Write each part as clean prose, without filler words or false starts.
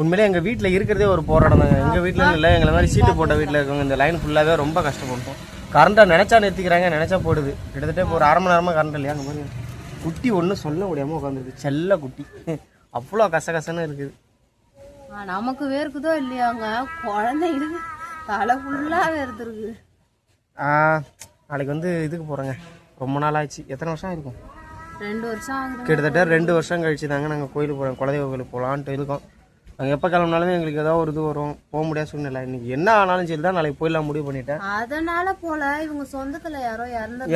உண்மையிலே எங்கள் வீட்டில் இருக்கிறதே ஒரு போராட்டம் தாங்க. எங்கள் வீட்டில் இல்லை, எங்களை மாதிரி சீட்டு போட்ட வீட்டில் இருக்கவங்க இந்த லைன் ஃபுல்லாகவே ரொம்ப கஷ்டப்பட்டோம். கரண்ட்டாக நினச்சா நிறுத்திக்கிறாங்க, நினச்சா போடுது. கிட்டத்தட்ட இப்போ ஒரு 1/2 மணி நேரமாக கரண்ட் இல்லையா? அங்கே மாதிரி குட்டி ஒன்றும் சொல்ல முடியாமல் உட்காந்துருக்கு. செல்ல குட்டி அவ்வளோ கசகசன்னு இருக்குது. நமக்கு வேர்க்குதோ இல்லையாங்க, குழந்தைங்களுக்கு தலை ஃபுல்லாக வேர்த்துருக்கு. நாளைக்கு வந்து இதுக்கு போகிறேங்க. ரொம்ப நாள் ஆச்சு. எத்தனை வருஷம் ஆயிருக்கும்? 2 வருஷம் ஆகுது. கிட்டத்தட்ட 2 வருஷம் கழிச்சு தாங்க நாங்கள் கோயிலுக்கு போகிறோம். குலதெய்வ கோயிலுக்கு போகலான்ட்டு இருக்கோம். நாங்கள் எப்போ கிளம்பினாலுமே எங்களுக்கு ஏதாவது ஒரு இது வரும், போக முடியாத சூழ்நிலை. இன்னைக்கு என்ன ஆனாலும் சரி தான் நாளைக்கு போயிடலாம் முடிவு பண்ணிட்டேன். அதனால போல இவங்க சொந்தத்துல யாரோ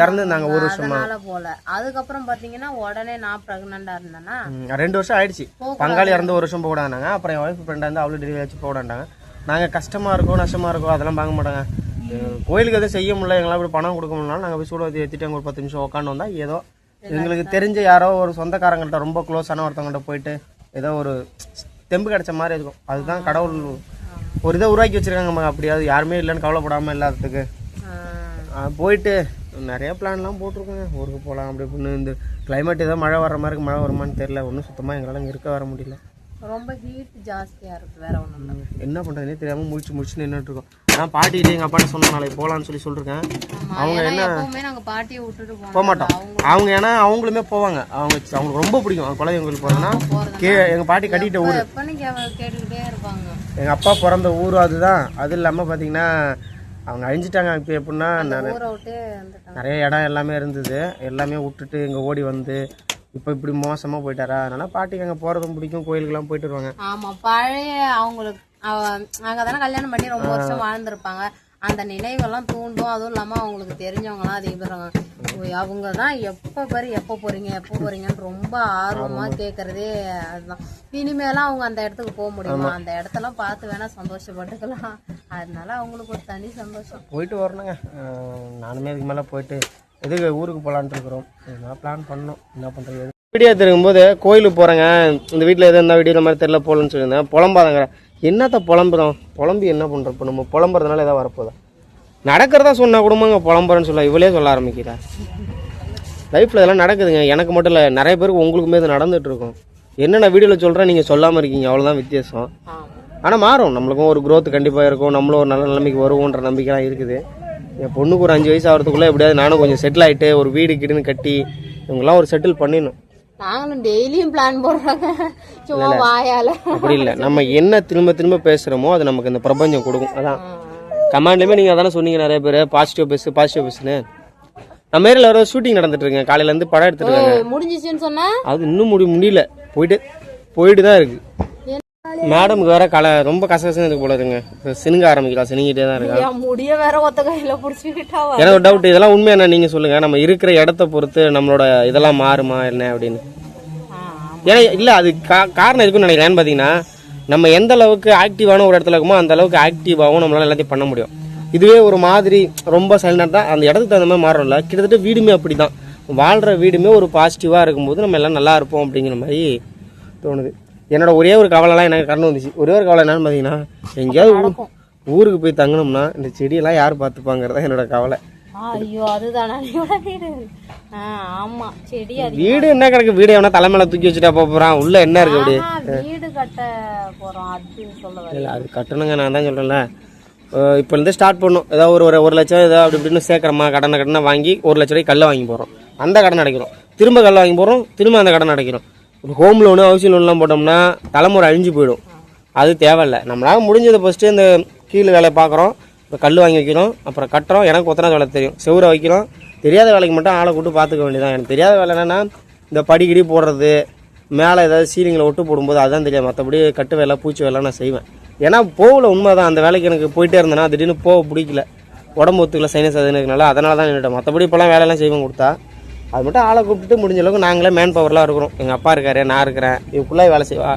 இறந்துருந்தாங்க ஒரு வருஷமா. போல அதுக்கப்புறம் பாத்தீங்கன்னா உடனே நான் பிரெக்னண்டா இருந்தேன்னா 2 வருஷம் ஆயிடுச்சு. பங்காளி இறந்து 1 வருஷம் போடாண்டாங்க. அப்புறம் என் ஒய்ஃப் ஃப்ரெண்டாக இருந்து அவ்வளோ டெலிவரி ஆச்சு போடாண்டாங்க. நாங்கள் கஷ்டமா இருக்கோம் நஷ்டமா இருக்கோம் அதெல்லாம் பார்க்க மாட்டாங்க. கோயிலுக்கு எதுவும் செய்ய முடியல, எங்களால் இப்படி பணம் கொடுக்க முடியலனாலும் நாங்கள் போய் சூட ஏற்றிட்டு அங்கே ஒரு 10 நிமிஷம் உட்காந்து வந்தால் ஏதோ எங்களுக்கு தெரிஞ்ச யாரோ ஒரு சொந்தக்காரங்கள்ட்ட ரொம்ப க்ளோஸான ஒருத்தவங்கள்ட்ட போயிட்டு ஏதோ ஒரு தெம்பு கிடைச்ச மாதிரி இருக்கும். அதுதான் கடவுள் ஒரு இதை உருவாக்கி வச்சிருக்காங்க. அப்படியாவது யாருமே இல்லைன்னு கவலைப்படாமல் இல்லாததுக்கு போயிட்டு நிறைய பிளான்லாம் போட்டிருக்கோங்க. ஊருக்கு போகலாம் அப்படி இப்படின்னு. இந்த கிளைமேட் ஏதோ மழை வர்ற மாதிரி மழை வருமானு தெரியல. ஒன்றும் சுத்தமாக எங்களால் இங்கே இருக்க வர முடியல. ரொம்ப ஹீட் ஜாஸ்தியா இருக்கு. வேற ஒன்றும் என்ன பண்ணுறதுனே தெரியாமல் முடிச்சு நின்றுட்டு இருக்கோம். நான் பாட்டிகிட்டே எங்கள் அப்பாட்ட சொன்ன நாளைக்கு போகலான்னு சொல்லியிருக்கேன். அவங்க என்ன பாட்டியை விட்டுட்டு போக மாட்டோம். அவங்க ஏன்னா அவங்களுமே போவாங்க. அவங்களுக்கு ரொம்ப பிடிக்கும். அவங்க குலதெய்வம் கோயிலுக்கு போகிறதுனா எங்கள் பாட்டி கட்டிக்கிட்ட ஊர், கேட்டுக்கிட்டே இருப்பாங்க. எங்கள் அப்பா பிறந்த ஊர் அதுதான். அது இல்லாமல் பார்த்தீங்கன்னா அவங்க அழிஞ்சிட்டாங்க. இப்போ எப்படின்னா நிறைய இடம் எல்லாமே இருந்தது, எல்லாமே விட்டுட்டு இங்கே ஓடி வந்து இப்போ இப்படி மோசமாக போயிட்டாரா. அதனால பாட்டிக்கு அங்கே போகிறதும் பிடிக்கும், கோயிலுக்குலாம் போயிட்டு வருவாங்க. ஆமாம், பழைய அவங்களுக்கு அங்கே தானே கல்யாணம் பண்ணி ரொம்ப வருஷம் வாழ்ந்துருப்பாங்க. அந்த நினைவெல்லாம் தூண்டும். அதுவும் இல்லாமல் அவங்களுக்கு தெரிஞ்சவங்கலாம் அதிகம் பேர் அவங்க தான் எப்போ போறீங்கன்னு ரொம்ப ஆர்வமாக கேட்குறதே அதுதான். இனிமேலாம் அவங்க அந்த இடத்துக்கு போக முடியுமா? அந்த இடத்தெல்லாம் பார்த்து வேணா சந்தோஷப்பட்டுக்கலாம். அதனால அவங்களுக்கு ஒரு தனி சந்தோஷம். போயிட்டு வரணுங்க. நானுமே இதுக்கு மேலே போயிட்டு எதுக்கு ஊருக்கு போகலான்ட்டு இருக்கிறோம். இதெல்லாம் பிளான் பண்ணோம். என்ன பண்ணுறது? வீடியோ திரும்பும்போது கோயிலுக்கு போகிறேங்க. இந்த வீட்டில் எது இருந்தால் வீடியோ இந்த மாதிரி தெரியல போகலன்னு சொல்லியிருந்தேன். புலம்பாதங்கிற என்னத்த புலம்பி என்ன பண்ணுறோம்? இப்போ நம்ம புலம்புறதுனால எதாவது வரப்போதா? நடக்கிறதா சொன்னால் கூடமாங்க புலம்புறேன்னு சொல்ல இவளே சொல்ல ஆரம்பிக்கிறா. லைஃப்பில் இதெல்லாம் நடக்குதுங்க. எனக்கு மட்டும் இல்லை, நிறைய பேருக்கு உங்களுக்குமே இது நடந்துகிட்டு இருக்கும். என்னென்ன வீடியோவில் சொல்கிறேன் நீங்கள் சொல்லாமல் இருக்கீங்க, அவ்வளோதான் வித்தியாசம். ஆனால் மாறும். நம்மளுக்கும் ஒரு க்ரோத் கண்டிப்பாக இருக்கும். நம்மளும் ஒரு நல்ல நிலைமைக்கு வருவோன்ற நம்பிக்கைலாம் இருக்குது. என் பொண்ணுக்கு ஒரு 5 வயசு ஆகிறதுக்குள்ளே எப்படியாவது நானும் கொஞ்சம் செட்டில் ஆகிட்டு ஒரு வீடு கிடுன்னு கட்டி இவங்கெல்லாம் ஒரு செட்டில் பண்ணிடணும். நாங்களும் டெய்லியும் பிளான் போடுறாங்க, சும்மா வாயால. அப்படி இல்லை, நம்ம என்ன திரும்ப பேசுகிறோமோ அது நமக்கு இந்த பிரபஞ்சம் கொடுக்கும். அதான் கமாண்ட்லேயுமே நீங்கள் அதானே சொன்னீங்க நிறைய பேர், பாசிட்டிவ் பேசுன்னு. நம்ம ஏரியாவில் வர ஷூட்டிங் நடந்துட்டு இருக்குங்க. காலையிலேருந்து படம் எடுத்துருக்காங்க. முடிஞ்சிச்சுன்னு சொன்னா அது இன்னும் முடியல. போயிட்டு தான் இருக்கு. மேடமுக்கு வேற ரொம்ப கசகசன்னு இருக்கு போல இருங்க. சினுங்க ஆரம்பிக்கலாம், சினுங்கிட்டே தான் இருக்கா. முடிய வேற ஒத்த கையில பிடிச்சிக்கிட்டா எனக்கு ஒரு டவுட். இதெல்லாம் உண்மை என்ன நீங்க சொல்லுங்க. நம்ம இருக்கிற இடத்த பொறுத்து நம்மளோட இதெல்லாம் மாறுமா என்ன அப்படின்னு? ஏன்னா இல்லை, அது காரணம் இருக்குன்னு நினைக்கிறேன். ஏன்னு பார்த்தீங்கன்னா நம்ம எந்த அளவுக்கு ஆக்டிவான ஒரு இடத்துல இருக்குமோ அந்த அளவுக்கு ஆக்டிவாகவும் நம்மளால எல்லாத்தையும் பண்ண முடியும். இதுவே ஒரு மாதிரி ரொம்ப சைலண்டாக தான் அந்த இடத்துக்கு தகுந்த மாதிரி மாறும்ல. கிட்டத்தட்ட வீடுமே அப்படி தான். வாழ்கிற வீடுமே ஒரு பாசிட்டிவாக இருக்கும்போது நம்ம எல்லாம் நல்லா இருப்போம் அப்படிங்கிற மாதிரி தோணுது. என்னோட ஒரே ஒரு கவலைலாம் எனக்கு கண்ணு வந்துச்சு. ஒரே ஒரு கவலை என்னன்னு பார்த்தீங்கன்னா, எங்கேயாவது ஊருக்கு போய் தங்கணும்னா இந்த செடியெல்லாம் யார் பார்த்துப்பாங்கிறதா என்னோட கவலை. ஐயோ, அதுதானா வீடு? ஆமா, செடி வீடு என்ன கிடக்கு? வீடு எவனா தலைமையில தூக்கி வச்சுட்டா போறான். உள்ள என்ன இருக்கு? அப்படி வீடு கட்ட போறோம் அது சொல்ல இல்லை, அது கட்டணுங்க. நான் தான் சொல்றேன்ல, இப்போ இருந்து ஸ்டார்ட் பண்ணும். ஏதாவது ஒரு லட்சம் ஏதாவது அப்படி இப்படின்னு சேர்க்குறோமா, கடனை வாங்கி 1 லட்ச ரூபாய்க்கு கல்லை வாங்கி போகிறோம். அந்த கடன் அடைக்கிறோம். திரும்ப கல்லை வாங்கி போகிறோம், திரும்ப அந்த கடன் அடைக்கிறோம். ஒரு ஹோம் லோனு ஹவுசிங் லோன்லாம் போட்டோம்னா தலைமுறை அழிஞ்சு போயிடும். அது தேவையில்லை. நம்மளால முடிஞ்சதை ஃபஸ்ட்டு இந்த கீழே வேலையை பார்க்குறோம். இப்போ கல் வாங்கி வைக்கிறோம், அப்புறம் கட்டுறோம். எனக்கு கொத்தனார் வேலை தெரியும், செவுரை வைக்கிறோம். தெரியாத வேலைக்கு மட்டும் ஆளை கூட்டு பார்த்துக்க வேண்டியதான். எனக்கு தெரியாத வேலை என்னென்னா இந்த படிக்கடி போடுறது, மேலே ஏதாவது சீலிங்கில் ஒட்டு போடும்போது அதுதான் தெரியாது. மற்றபடி கட்டு வேலை பூச்சி வேலை நான் செய்வேன். ஏன்னா போகல, உண்மை தான். அந்த வேலைக்கு எனக்கு போயிட்டே இருந்தேன்னா திடீர்னு போக பிடிக்கல, உடம்பு ஒத்துக்கல, சைனஸ் அதுன்னு இருக்கனால அதனால தான் நின்றுட்டேன். மற்றபடி இப்போலாம் வேலையெல்லாம் செய்வேன் கொடுத்தா. அது மட்டும் ஆளை கூப்பிட்டு முடிஞ்ச அளவுக்கு நாங்களே மேன் பவர்லாம் இருக்கிறோம். எங்கள் அப்பா இருக்காரு, நான் இருக்கிறேன், என் பிள்ளைய வேலை செய்வா,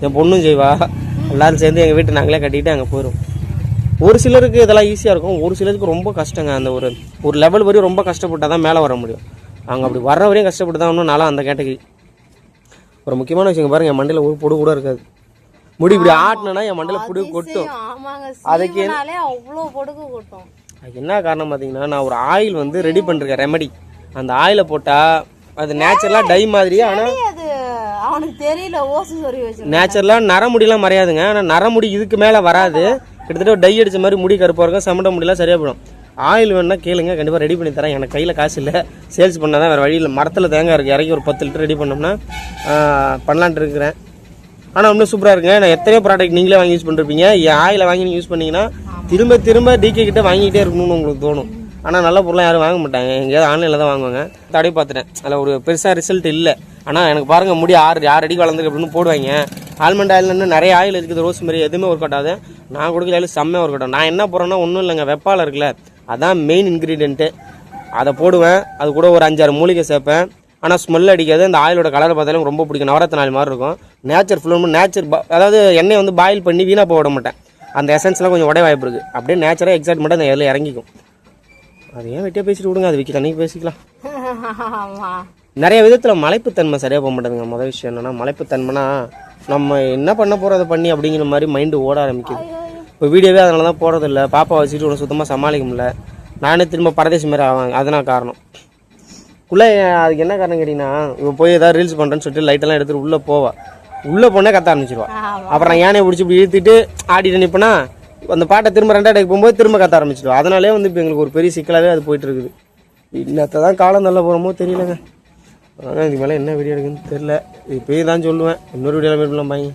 என் பொண்ணும் செய்வா. எல்லோரும் சேர்ந்து எங்கள் வீட்டை நாங்களே கட்டிக்கிட்டு அங்கே போயிடும். ஒரு சிலருக்கு இதெல்லாம் ஈஸியாக இருக்கும், ஒரு சிலருக்கு ரொம்ப கஷ்டங்க. அந்த ஒரு லெவல் வரையும் ரொம்ப கஷ்டப்பட்டால் தான் மேலே வர முடியும். அவங்க அப்படி வர்ற வரையும் கஷ்டப்பட்டு தான் இன்னும் நானும் அந்த கேட்டகரி. ஒரு முக்கியமான விஷயம் பாருங்க, என் மண்டையில் ஒரு பொடு கூட இருக்காது. முடி இப்படி ஆட்டினா என் மண்டையில் பொடு கொட்டும். அதுக்கு என்ன காரணம் பார்த்தீங்கன்னா, நான் ஒரு ஆயில் ரெடி பண்ணிருக்கேன், ரெமடி. அந்த ஆயிலை போட்டால் அது நேச்சுரலாக டை மாதிரியே. ஆனால் அவனுக்கு தெரியல ஓசு சொறி வச்சு நேச்சுரலாக நரமுடியெல்லாம் மறையாதுங்க. ஆனால் நரமுடி இதுக்கு மேலே வராது. கிட்டத்தட்ட டை அடித்த மாதிரி முடி கருப்பாக இருக்கும். செமட்ட முடியெல்லாம் சரியாக போயிடும். ஆயில் வேணுன்னா கேளுங்க, கண்டிப்பாக ரெடி பண்ணி தரேன். எனக்கு கையில் காசு இல்லை, சேல்ஸ் பண்ணால் தான் வேறு வழியில். மரத்தில் தேங்காய் இருக்குது, இறக்கி ஒரு 10 லிட்டர் ரெடி பண்ணோம்னா பண்ணலான்ட்டு இருக்கிறேன். ஆனால் இன்னும் சூப்பராக இருக்குங்க. நான் எத்தனையோ ப்ராடக்ட் நீங்களே வாங்கி யூஸ் பண்ணிருப்பீங்க. என் ஆயிலை வாங்கி நீங்கள் யூஸ் பண்ணிங்கன்னா திரும்ப திரும்ப டிகே கிட்ட வாங்கிக்கிட்டே இருக்கணும்னு உங்களுக்கு தோணும். ஆனால் நல்ல பொருளாக யாரும் வாங்க மாட்டாங்க, எங்கேயாவது ஆன்லைனில் தான் வாங்குவாங்க. தடவை பார்த்துட்டேன், அதில் ஒரு பெருசாக ரிசல்ட் இல்லை. ஆனால் எனக்கு பாருங்கள், முடி 6 அடிக்கு வளர்ந்துருக்கு அப்படின்னு போடுவாங்க. ஆல்மண்ட் ஆயில்னு நிறைய ஆயில் இருக்குது, ரோஸ் மாதிரி எதுவுமே ஒர்க் அவுட் ஆகுது. நான் கொடுக்கல ஆயில் செம்மையாக ஒர்க் அவுட் ஆகும். நான் என்ன போடுறேன்னா ஒன்றும் இல்லைங்க, வெப்பால் இருக்குல்ல, அதான் மெயின் இன்க்ரீடியன்ட்டு. அதை போடுவேன், அது கூட ஒரு 5-6 மூலிகை சேர்ப்பேன். ஆனால் ஸ்மெல் அடிக்காது. அந்த ஆயிலோட கலரை பார்த்தாலும் ரொம்ப பிடிக்கும். நவரத்தின ஆயில் மாதிரி இருக்கும். நேச்சர் ஃபுல்லாக நேச்சர், அதாவது எண்ணெய் வந்து பாயில் பண்ணி வீணாக போட மாட்டேன். அந்த எசன்ஸ்லாம் கொஞ்சம் உடைய வாய்ப்பு இருக்குது. அப்படியே நேச்சராக எக்ஸைட்மெண்ட்டாக அந்த எல்லாம் இறங்கிக்கும். அது ஏன் வெட்டியாக பேசிட்டு விடுங்க, அது விற்க அன்றைக்கி பேசிக்கலாம். நிறைய விதத்தில் மலைப்புத்தன்மை சரியாக போக மாட்டேங்குங்க. முதல் விஷயம் என்னென்னா, மலைப்புத்தன்மைனா நம்ம என்ன பண்ண போகிறத பண்ணி அப்படிங்கிற மாதிரி மைண்டு ஓட ஆரம்பிக்குது. இப்போ வீடியோவே அதனால தான் போடுறதில்ல. பாப்பா வச்சுட்டு உன்னை சுத்தமாக சமாளிக்க முடியல. நானே திரும்ப பரதேசி மாதிரி ஆவாங்க. அதனால் காரணம் உள்ளே. அதுக்கு என்ன காரணம் கேட்டிங்கன்னா, இப்போ போய் ஏதாவது ரீல்ஸ் பண்ணுறேன்னு சொல்லிட்டு லைட்டெல்லாம் எடுத்துகிட்டு உள்ளே போவா. உள்ளே போனே கத்த ஆரம்பிச்சிருவா. அப்புறம் நான் யானையை பிடிச்சி இப்படி இழுத்துட்டு ஆடிட்டு நிற்பேன்னா, அந்த பாட்டை திரும்ப 2 டேக் போகும்போது திரும்ப கத்த ஆரம்பிச்சிடுவா. அதனாலே வந்து இப்போ எங்களுக்கு ஒரு பெரிய சிக்கலாகவே அது போயிட்டு இருக்குது. இன்னத்தை தான் காலம் நல்லா போகிறோமோ தெரியலங்க. ஆனால் இதுக்கு மேலே என்ன வீடியோ எடுக்குன்னு தெரில. இப்போயே தான் சொல்லுவேன். இன்னொரு வீடியோவில் மீட் பண்ணலாம் பாருங்க.